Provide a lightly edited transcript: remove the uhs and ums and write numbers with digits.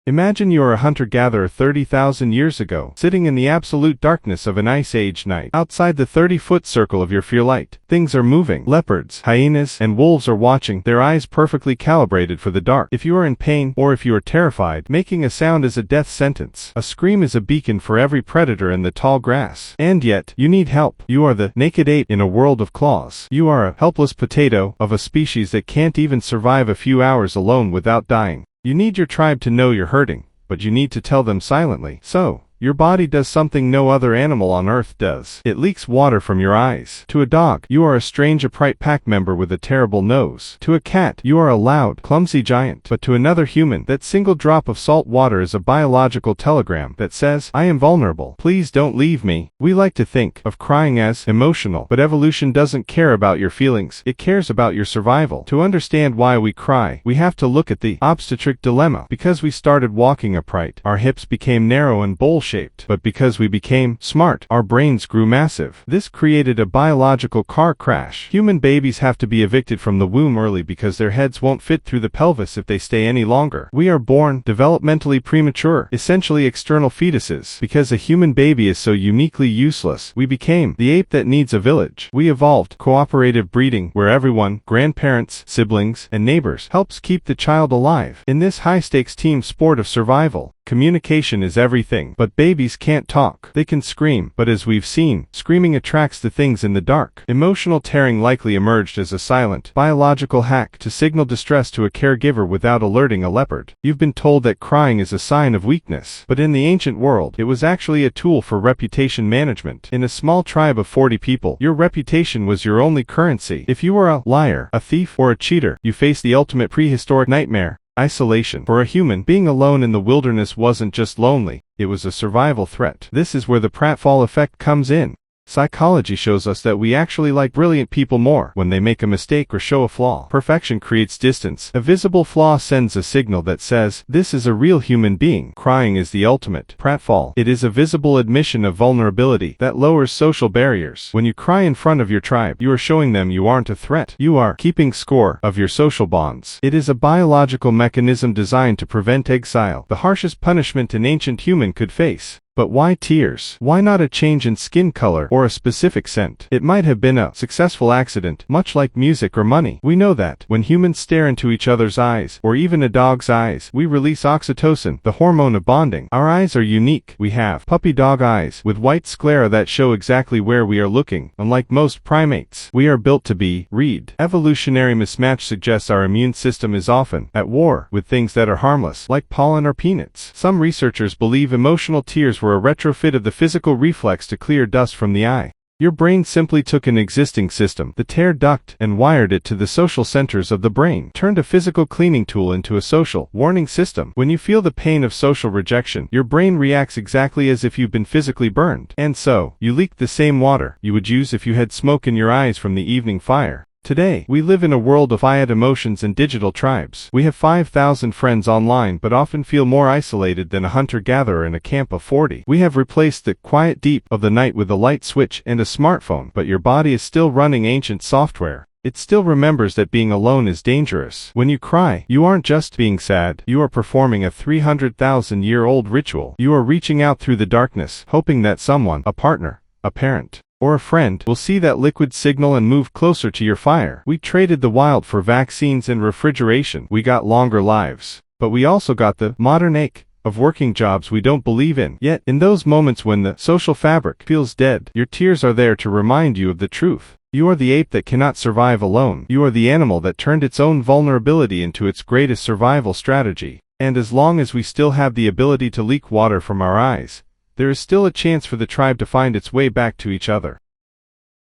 Imagine you are a hunter-gatherer 30,000 years ago, sitting in the absolute darkness of an ice age night. Outside the 30-foot circle of your firelight, things are moving. Leopards, hyenas, and wolves are watching, their eyes perfectly calibrated for the dark. If you are in pain, or if you are terrified, making a sound is a death sentence. A scream is a beacon for every predator in the tall grass. And yet, you need help. You are the naked ape in a world of claws. You are a helpless potato of a species that can't even survive a few hours alone without dying. You need your tribe to know you're hurting, but you need to tell them silently. So, your body does something no other animal on Earth does. It leaks water from your eyes. To a dog, you are a strange upright pack member with a terrible nose. To a cat, you are a loud, clumsy giant. But to another human, that single drop of salt water is a biological telegram that says, I am vulnerable. Please don't leave me. We like to think of crying as emotional, but evolution doesn't care about your feelings. It cares about your survival. To understand why we cry, we have to look at the obstetric dilemma. Because we started walking upright, our hips became narrow and bowl-shaped. But because we became smart, our brains grew massive. This created a biological car crash. Human babies have to be evicted from the womb early because their heads won't fit through the pelvis if they stay any longer. We are born developmentally premature, essentially external fetuses. Because a human baby is so uniquely useless, we became the ape that needs a village. We evolved cooperative breeding, where everyone, grandparents, siblings, and neighbors, helps keep the child alive. In this high-stakes team sport of survival, communication is everything. But babies can't talk. They can scream, but as we've seen, screaming attracts the things in the dark. Emotional tearing likely emerged as a silent, biological hack to signal distress to a caregiver without alerting a leopard. You've been told that crying is a sign of weakness, but in the ancient world, it was actually a tool for reputation management. In a small tribe of 40 people, your reputation was your only currency. If you were a liar, a thief, or a cheater, you faced the ultimate prehistoric nightmare: isolation. For a human, being alone in the wilderness wasn't just lonely, it was a survival threat. This is where the pratfall effect comes in. Psychology shows us that we actually like brilliant people more when they make a mistake or show a flaw. Perfection creates distance. A visible flaw sends a signal that says, this is a real human being. Crying is the ultimate pratfall. It is a visible admission of vulnerability that lowers social barriers. When you cry in front of your tribe, you are showing them you aren't a threat. You are keeping score of your social bonds. It is a biological mechanism designed to prevent exile, the harshest punishment an ancient human could face. But why tears? Why not a change in skin color or a specific scent? It might have been a successful accident, much like music or money. We know that when humans stare into each other's eyes, or even a dog's eyes, we release oxytocin, the hormone of bonding. Our eyes are unique. We have puppy dog eyes with white sclera that show exactly where we are looking. Unlike most primates, we are built to read. Evolutionary mismatch suggests our immune system is often at war with things that are harmless, like pollen or peanuts. Some researchers believe emotional tears were a retrofit of the physical reflex to clear dust from the eye. Your brain simply took an existing system, the tear duct, and wired it to the social centers of the brain. Turned a physical cleaning tool into a social warning system. When you feel the pain of social rejection, your brain reacts exactly as if you've been physically burned. And so, you leaked the same water you would use if you had smoke in your eyes from the evening fire. Today, we live in a world of quiet emotions and digital tribes. We have 5,000 friends online but often feel more isolated than a hunter-gatherer in a camp of 40. We have replaced the quiet deep of the night with a light switch and a smartphone, but your body is still running ancient software. It still remembers that being alone is dangerous. When you cry, you aren't just being sad, you are performing a 300,000-year-old ritual. You are reaching out through the darkness, hoping that someone, a partner, a parent, or a friend, will see that liquid signal and move closer to your fire. We traded the wild for vaccines and refrigeration. We got longer lives. But we also got the modern ache of working jobs we don't believe in. Yet, in those moments when the social fabric feels dead, your tears are there to remind you of the truth. You are the ape that cannot survive alone. You are the animal that turned its own vulnerability into its greatest survival strategy. And as long as we still have the ability to leak water from our eyes, there is still a chance for the tribe to find its way back to each other.